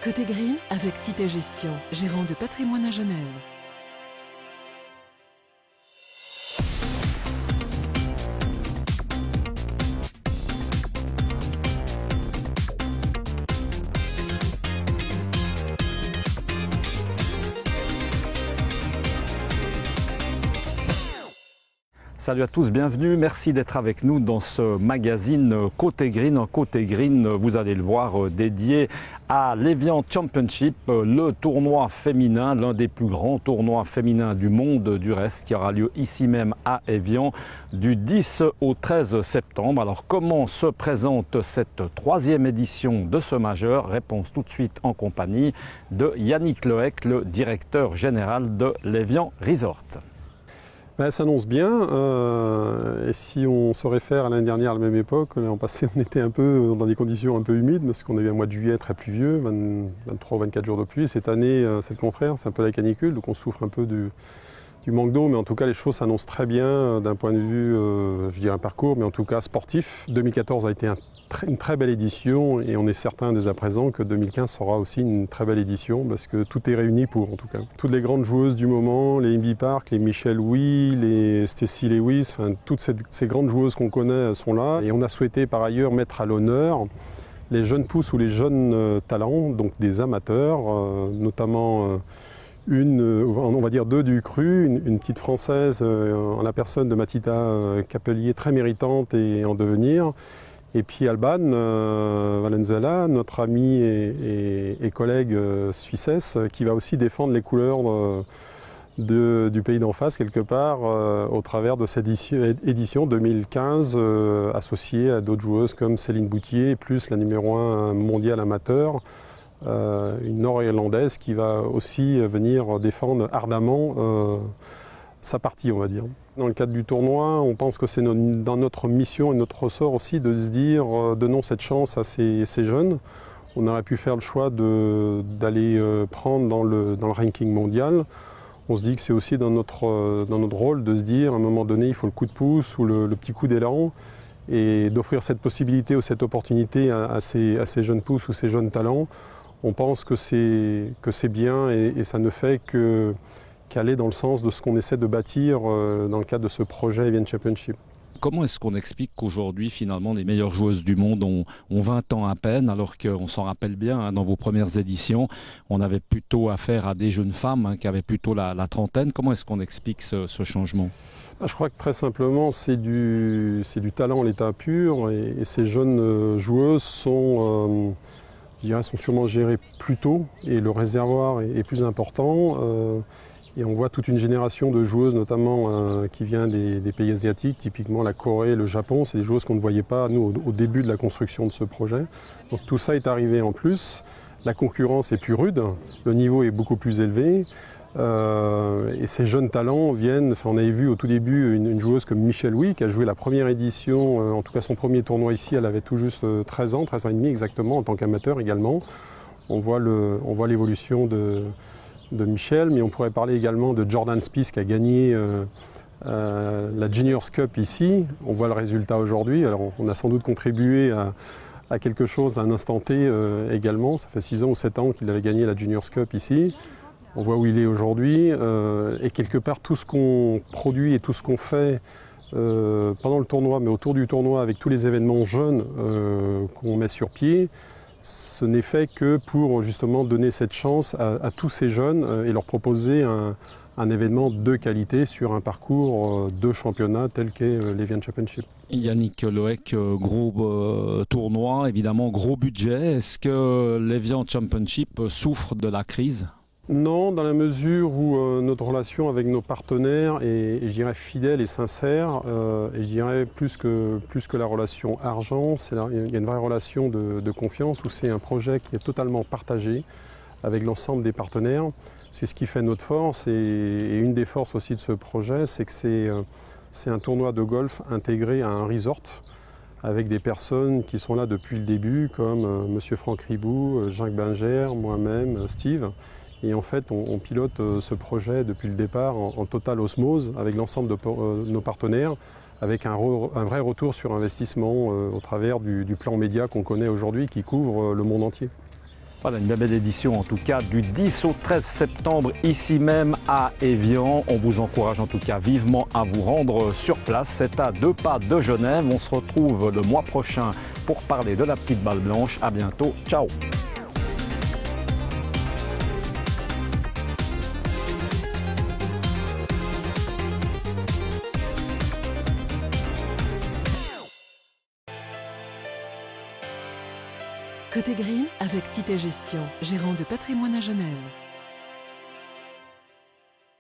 Côté Green avec Cité Gestion, gérant de patrimoine à Genève. Salut à tous, bienvenue, merci d'être avec nous dans ce magazine Côté Green. Côté Green, vous allez le voir, dédié à l'Evian Championship, le tournoi féminin, l'un des plus grands tournois féminins du monde du reste, qui aura lieu ici même à Evian du 10 au 13 septembre. Alors comment se présente cette troisième édition de ce majeur? Réponse tout de suite en compagnie de Yannick Loec, le directeur général de l'Evian Resort. Ça s'annonce bien, et si on se réfère à l'année dernière à la même époque, l'an passé on était un peu dans des conditions un peu humides parce qu'on a eu un mois de juillet très pluvieux, 23 ou 24 jours de pluie. Cette année c'est le contraire, c'est un peu la canicule, donc on souffre un peu du manque d'eau, mais en tout cas les choses s'annoncent très bien d'un point de vue, je dirais un parcours, mais en tout cas sportif. 2014 a été une très belle édition et on est certain dès à présent que 2015 sera aussi une très belle édition parce que tout est réuni pour en tout cas. Toutes les grandes joueuses du moment, les Inbee Park, les Michelle Louis, les Stacy Lewis, enfin, toutes ces grandes joueuses qu'on connaît sont là et on a souhaité par ailleurs mettre à l'honneur les jeunes pousses ou les jeunes talents, donc des amateurs, notamment on va dire deux du cru, une petite française en la personne de Matita Capelier, très méritante et en devenir. Et puis Alban Valenzuela, notre ami et collègue suissesse, qui va aussi défendre les couleurs du pays d'en face, quelque part, au travers de cette édition 2015, associée à d'autres joueuses comme Céline Boutier, plus la numéro 1 mondiale amateur, une nord-irlandaise qui va aussi venir défendre ardemment sa partie, on va dire. Dans le cadre du tournoi, on pense que c'est dans notre mission et notre ressort aussi de se dire donnons cette chance à ces jeunes. On aurait pu faire le choix d'aller prendre dans le ranking mondial. On se dit que c'est aussi dans notre rôle de se dire à un moment donné il faut le coup de pouce ou le petit coup d'élan et d'offrir cette possibilité ou cette opportunité à ces jeunes pousses ou ces jeunes talents. On pense que c'est bien et ça ne fait qu'aller dans le sens de ce qu'on essaie de bâtir dans le cadre de ce projet Evian Championship. Comment est-ce qu'on explique qu'aujourd'hui, finalement, les meilleures joueuses du monde ont 20 ans à peine, alors qu'on s'en rappelle bien, hein, dans vos premières éditions, on avait plutôt affaire à des jeunes femmes qui avaient plutôt la trentaine. Comment est-ce qu'on explique ce changement? Je crois que très simplement, c'est du talent à l'état pur et ces jeunes joueuses sont sûrement gérées plus tôt et le réservoir est plus important. Et on voit toute une génération de joueuses, notamment qui vient des pays asiatiques, typiquement la Corée, le Japon. C'est des joueuses qu'on ne voyait pas, nous, au début de la construction de ce projet. Donc tout ça est arrivé en plus. La concurrence est plus rude, le niveau est beaucoup plus élevé. Et ces jeunes talents viennent, on avait vu au tout début une joueuse comme Michelle Louis, qui a joué la première édition, en tout cas son premier tournoi ici, elle avait tout juste 13 ans et demi exactement, en tant qu'amateur également. On voit l'évolution de Michel, mais on pourrait parler également de Jordan Spieth qui a gagné la Juniors Cup ici. On voit le résultat aujourd'hui. Alors on a sans doute contribué à quelque chose à un instant T également. Ça fait 6 ans ou 7 ans qu'il avait gagné la Juniors Cup ici. On voit où il est aujourd'hui. Et quelque part, tout ce qu'on produit et tout ce qu'on fait pendant le tournoi, mais autour du tournoi, avec tous les événements jeunes qu'on met sur pied, ce n'est fait que pour justement donner cette chance à tous ces jeunes et leur proposer un événement de qualité sur un parcours de championnat tel qu'est l'Evian Championship. Yannick Loec, gros tournoi, évidemment gros budget. Est-ce que l'Evian Championship souffre de la crise ? Non, dans la mesure où notre relation avec nos partenaires est, je dirais, fidèle et sincère, et je dirais plus que la relation argent, il y a une vraie relation de confiance où c'est un projet qui est totalement partagé avec l'ensemble des partenaires. C'est ce qui fait notre force et une des forces aussi de ce projet, c'est que c'est un tournoi de golf intégré à un resort avec des personnes qui sont là depuis le début comme M. Franck Ribou, Jacques Binger, moi-même, Steve. Et en fait, on pilote ce projet depuis le départ en totale osmose avec l'ensemble de nos partenaires, avec un vrai retour sur investissement au travers du plan média qu'on connaît aujourd'hui qui couvre le monde entier. Voilà, une belle édition en tout cas du 10 au 13 septembre ici même à Évian. On vous encourage en tout cas vivement à vous rendre sur place. C'est à 2 pas de Genève. On se retrouve le mois prochain pour parler de la petite balle blanche. À bientôt. Ciao. Côté Green avec Cité Gestion, gérant de patrimoine à Genève.